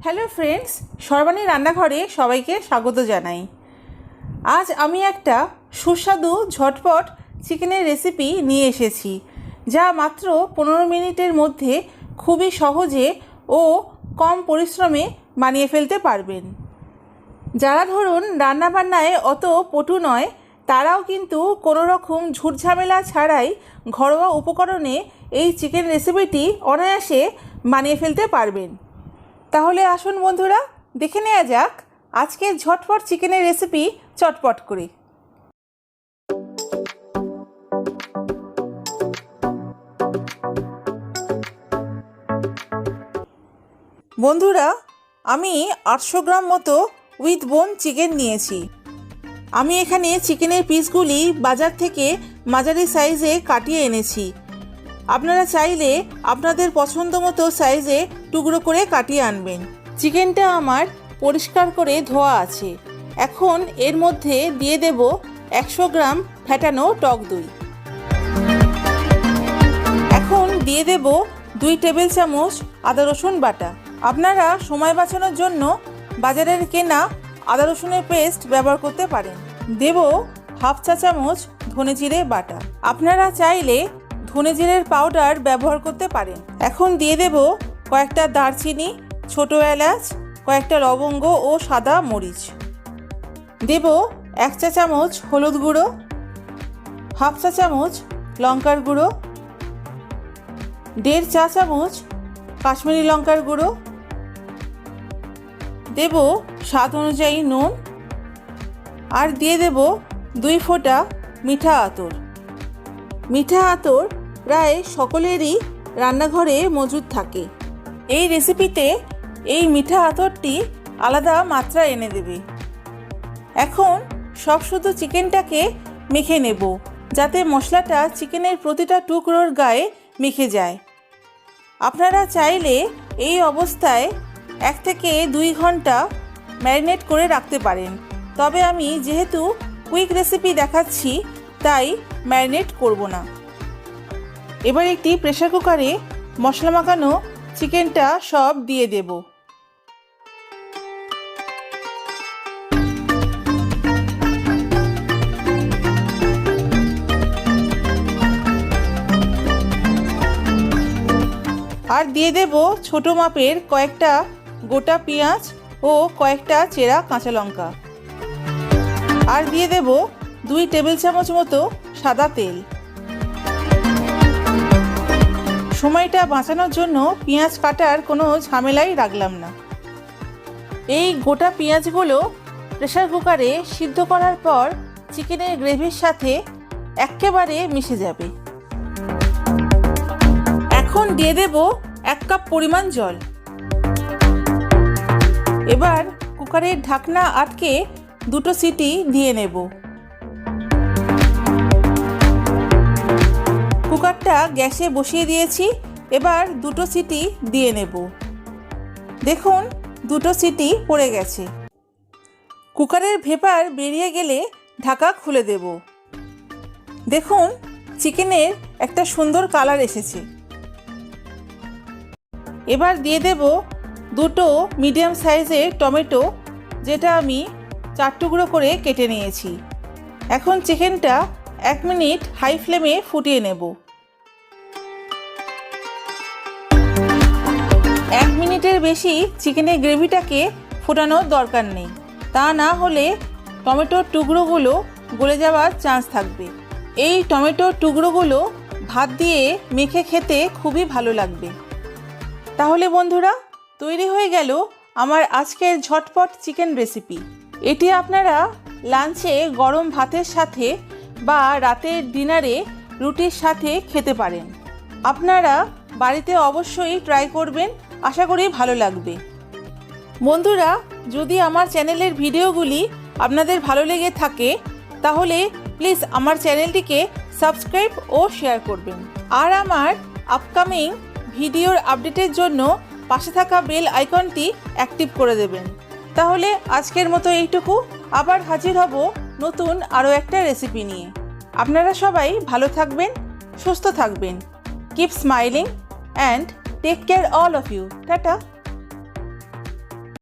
Hello friends, Sarbani রান্নাঘরে সবাইকে স্বাগত জানাই। আজ আমি একটা সুস্বাদু ঝটপট চিকেনের রেসিপি নিয়ে এসেছি, যা মাত্র 15 মিনিটের মধ্যে খুবই সহজে ও কম পরিশ্রমে বানিয়ে ফেলতে পারবেন। যারা ধরুন রান্নাবান্নায় অত পটু নয়, তারাও কিন্তু কোনো রকম ঝুটঝামেলা ছাড়াই ঘরোয়া উপকরণে এই চিকেন রেসিপিটি অনায়াসে বানিয়ে ফেলতে পারবেন। তাহলে আসুন বন্ধুরা, দেখে নেওয়া যাক আজকের ঝটপট চিকেনের রেসিপি চটপট করে। বন্ধুরা, আমি 800 গ্রাম মতো উইথ বোন চিকেন নিয়েছি। আমি এখানে চিকেনের পিসগুলি বাজার থেকে মাঝারি সাইজে কাটিয়ে এনেছি। আপনারা চাইলে আপনাদের পছন্দ মতো সাইজে টুকরো করে কাটিয়ে আনবেন। চিকেনটা আমার পরিষ্কার করে ধোয়া আছে। এখন এর মধ্যে দিয়ে দেব 100 গ্রাম ফ্যাটানো টক দই। এখন দিয়ে দেব 2 টেবিল চামচ আদা রসুন বাটা। আপনারা সময় বাঁচানোর জন্য বাজারের কেনা আদা রসুনের পেস্ট ব্যবহার করতে পারেন। দেব হাফ চা চামচ ধনে জিরে বাটা। আপনারা চাইলে ধনে জিরের পাউডার ব্যবহার করতে পারেন। এখন দিয়ে দেব কয়েকটা দারচিনি, ছোট এলাচ, কয়েকটা লবঙ্গ ও সাদা মরিচ। দেব 1 চা চামচ হলুদ গুঁড়ো, হাফ চা চামচ লঙ্কার গুঁড়ো, 1.5 চা চামচ কাশ্মীরি লঙ্কার গুঁড়ো, দেব স্বাদ অনুযায়ী নুন, আর দিয়ে দেব 2 ফোঁটা মিঠা আতর। মিঠা আতর প্রায় সকলেরই রান্নাঘরে মজুদ থাকে। এই রেসিপিতে এই মিঠা আতরটি আলাদা মাত্রা এনে দেবে। এখন সব শুধু চিকেনটাকে মেখে নেব, যাতে মশলাটা চিকেনের প্রতিটা টুকরোর গায়ে মেখে যায়। আপনারা চাইলে এই অবস্থায় 1 থেকে 2 ঘন্টা ম্যারিনেট করে রাখতে পারেন, তবে আমি যেহেতু কুইক রেসিপি দেখাচ্ছি তাই ম্যারিনেট করব না। এবার একটি প্রেসার কুকারে মশলা মাখানো চিকেনটা সব দিয়ে দেব। আর দিয়ে দেব ছোট মাপের কয়েকটা গোটা পেঁয়াজ ও কয়েকটা চেরা কাঁচা লঙ্কা। আর দিয়ে দেব 2 টেবিল চামচ মতো সাদা তেল। সময়টা বাঁচানোর জন্য পেঁয়াজ কাটার কোনো ঝামেলাই রাখলাম না। এই গোটা পেঁয়াজগুলো প্রেসার কুকারে সিদ্ধ করার পর চিকেনের গ্রেভির সাথে একেবারে মিশে যাবে। এখন দিয়ে দেব 1 কাপ পরিমাণ জল। এবার কুকারের ঢাকনা আটকে 2টো সিটি দিয়ে নেব। কুকারটা গ্যাসে বসিয়ে দিয়েছি। এবার 2টো সিটি দিয়ে নেব। দেখুন 2টো সিটি পড়ে গেছে। কুকারের ভেপার বেরিয়ে গেলে ঢাকা খুলে দেব। দেখুন চিকেনের একটা সুন্দর কালার এসেছে। এবার দিয়ে দেব 2টো মিডিয়াম সাইজের টমেটো, যেটা আমি 4 টুকরো করে কেটে নিয়েছি। এখন চিকেনটা 1 মিনিট হাই ফ্লেমে ফুটিয়ে নেব। 1 মিনিটের বেশি চিকেনের গ্রেভিটাকে ফোটানোর দরকার নেই, তা না হলে টমেটোর টুকরোগুলো গলে যাওয়ার চান্স থাকবে। এই টমেটোর টুকরোগুলো ভাত দিয়ে মেখে খেতে খুবই ভালো লাগবে। তাহলে বন্ধুরা, তৈরি হয়ে গেল আমার আজকের ঝটপট চিকেন রেসিপি। এটি আপনারা লাঞ্চে গরম ভাতের সাথে বা রাতের ডিনারে রুটির সাথে খেতে পারেন। আপনারা বাড়িতে অবশ্যই ট্রাই করবেন, আশা করি ভালো লাগবে। বন্ধুরা, যদি আমার চ্যানেলের ভিডিওগুলি আপনাদের ভালো লেগে থাকে তাহলে প্লিজ আমার চ্যানেলটিকে সাবস্ক্রাইব ও শেয়ার করবেন। আর আমার আপকামিং ভিডিওর আপডেটের জন্য পাশে থাকা বেল আইকনটি অ্যাক্টিভ করে দেবেন। তাহলে আজকের মতো এইটুকু। আবার হাজির হব নতুন আরও একটা রেসিপি নিয়ে। আপনারা সবাই ভালো থাকবেন, সুস্থ থাকবেন। Keep smiling and take care all of you. Tata.